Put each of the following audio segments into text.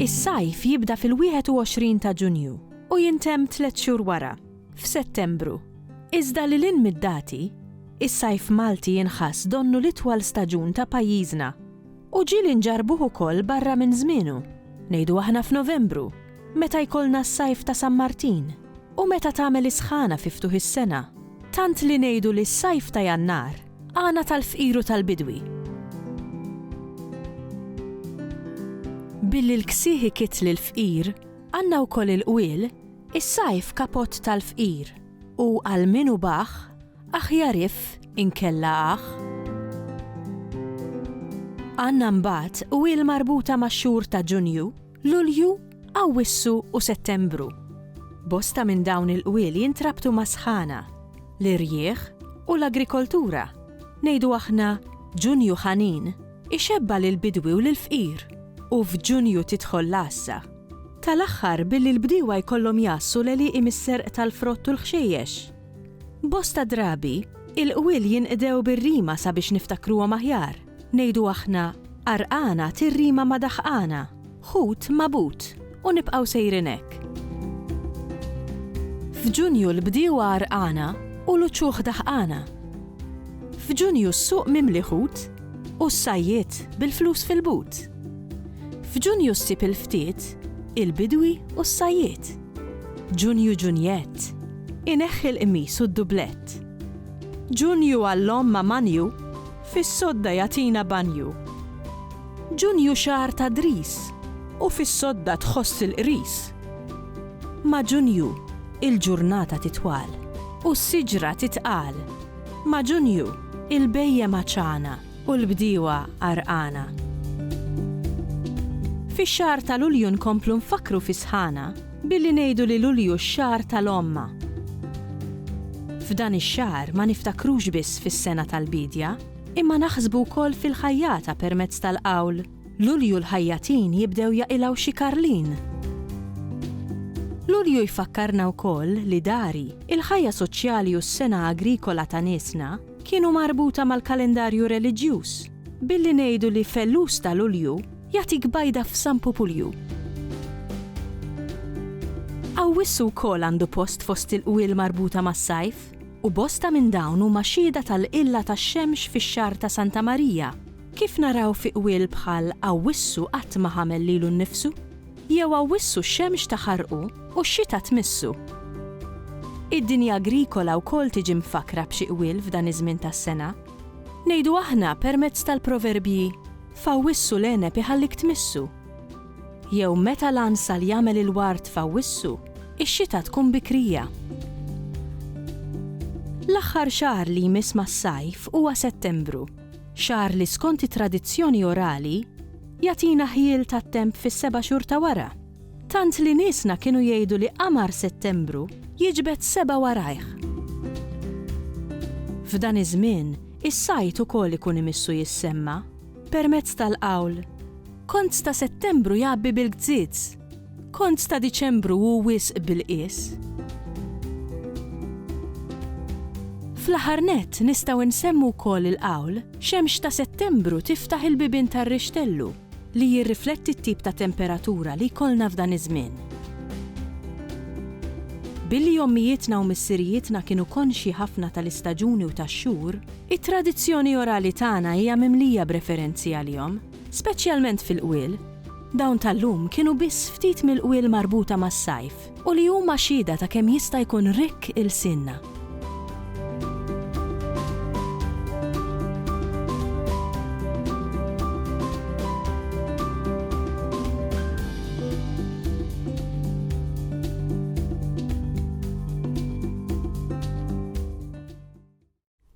Is-sajf jibda fil-21 ta' Ġunju u jintemm 3 xhur wara, f'Settembru. Iżda lil mid-dati, is-sajf Malti jinħass donnu l-itwal staġun ta' pajjiżna u ġieli nġarbuh ukoll barra minn żmienu. Ngħidu aħna f'Novembru, meta jkollna s-sajf ta' San Martin u meta tagħmel isħana fi ftuħ is-sena, tant li ngħidu li s-sajf ta' Jannar għana tal-fqiru tal-bidwi. Billi l-ksieħi kitli l-fqir, għandna wkoll il-qwiel, is-sajf kapott tal-fqir u għal minu baħ, aħjar if inkella aħ. Għandna mbagħad qwiel marbuta max-xhur ta' Ġunju, Lulju, Awwissu u Settembru. Bosta minn dawn il-qwiel jintrabtu ma' sħana, l-irjieħ u l-agrikoltura. Ngħidu aħna Ġunju ħanin, ixebba lill-bidwi u lill-fqir. U f'Ġunju tidħol l-għassa. Tal-aħħar billi l-bdiewa jkollhom jassu l-għeliq mis-serq tal-frott u l-ħxejjex. Bosta drabi, il-qwiel jinqdew bir-rima sabiex niftakruhom aħjar. Ngħidu aħna arqana tirrima ma' daħqana, ħut ma' but u nibqgħu sejrin hekk. F'Ġunju l-bdiewa arqana u l-uċuħ daħqana. F'Ġunju s-suq mimli ħut u s-sajjiet bil-flus fil-but. F'Ġunju ssib il-ftiet, il-bidwi u s-sajjiet. Ġunju ġunjett, ineħħi l-qmis u d-dublett. Ġunju għall-om ma' manju, fis-sodda jagħtina banju. Ġunju xahar ta' dris u fis-sodda tħoss il-qris. Ma' Ġunju il-ġurnata titwal u s-siġra titqal. Ma' Ġunju il-bejja maċana u l-bdiewa arqana. Fix-xahar ta' Lulju nkomplu nfakru fi sħana billi ngħidu li Lulju x-xahar tal-omma. F'dan ix-xahar ma niftakrux biss fis-sena tal-bidja, imma naħsbu wkoll fil-ħajjata permezz tal-qawl. Lulju l-ħajjatin jibdew jaqilgħu xi karlin. Lulju jfakkarna wkoll li dari, il-ħajja soċjali u s-sena agrikola ta' niesna kienu marbuta mal-kalendarju reliġjuż, billi ngħidu li fellus ta' Lulju jagħtik bajda f'San Pupulju. Awwissu wkoll għandu post fost il-qwiel marbuta mas-sajf u bosta minn dawn huma xhieda tal-qilla tax-xemx fix-xahar ta' Santa Marija. Kif naraw fi qwiel bħal Awwissu qatt ma ħamel lilu nnifsu, jew Awwissu x-xemx taħarqu u x-xita tmissu. Id-dinja agrikola wkoll tiġi mfakra b'xi qwiel f'dan iż-żmien tas-sena. Ngħidu aħna permezz tal-proverbji f'Awwissu l-għeneb iħallik tmissu. Jew meta l-ansal jagħmel il-wart f'Awwissu, ix-xita tkun bikrija. L-aħħar xahar li jmiss mas-sajf huwa Settembru, xahar li skont it-tradizzjoni orali jagħtina ħiel tat-temp fis-7 xhur ta' wara. Tant li niesna kienu jgħidu li qamar Settembru jiġbed 7 warajh. F'dan iż-żmien, is-sajt ukoll ikun imissu jissemma permezz tal-qawl. Kont ta' Settembru jgħabbi bil-gżiedz, kont ta' Diċembru hu wisq bil-qies. Fl-aħħar nett nistgħu nsemmu wkoll il-qawl xemx ta' Settembru tiftaħ il-bibien tar-rixtellu li jirrifletti t-tip ta' temperatura li jkollna f'dan iż-żmien. Billi ommijietna u missirijietna kienu konxi ħafna tal-istaġuni u tax-xhur, it-tradizzjoni orali tagħna hija mimlija b'referenzi għalihom, speċjalment fil-qwiel. Dawn tal-lum kienu biss ftit mill-qwiel marbuta mas-sajf u li huma xhieda ta' kemm jista' jkun rikk il-sinna.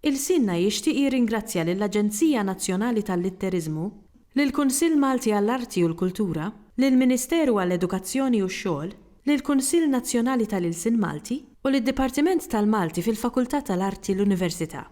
Il-Sinna jixtieq jirringrazzja lill-Aġenzija Nazzjonali tal-Litterizmu, lill-Kunsill Malti għall-Arti u l-Kultura, lill-Ministeru għall-Edukazzjoni u x-Xogħol, lill-Kunsill Nazzjonali tal-Ilsien Malti u lid-Dipartiment tal-Malti fil-Fakultà tal-Arti l-Università.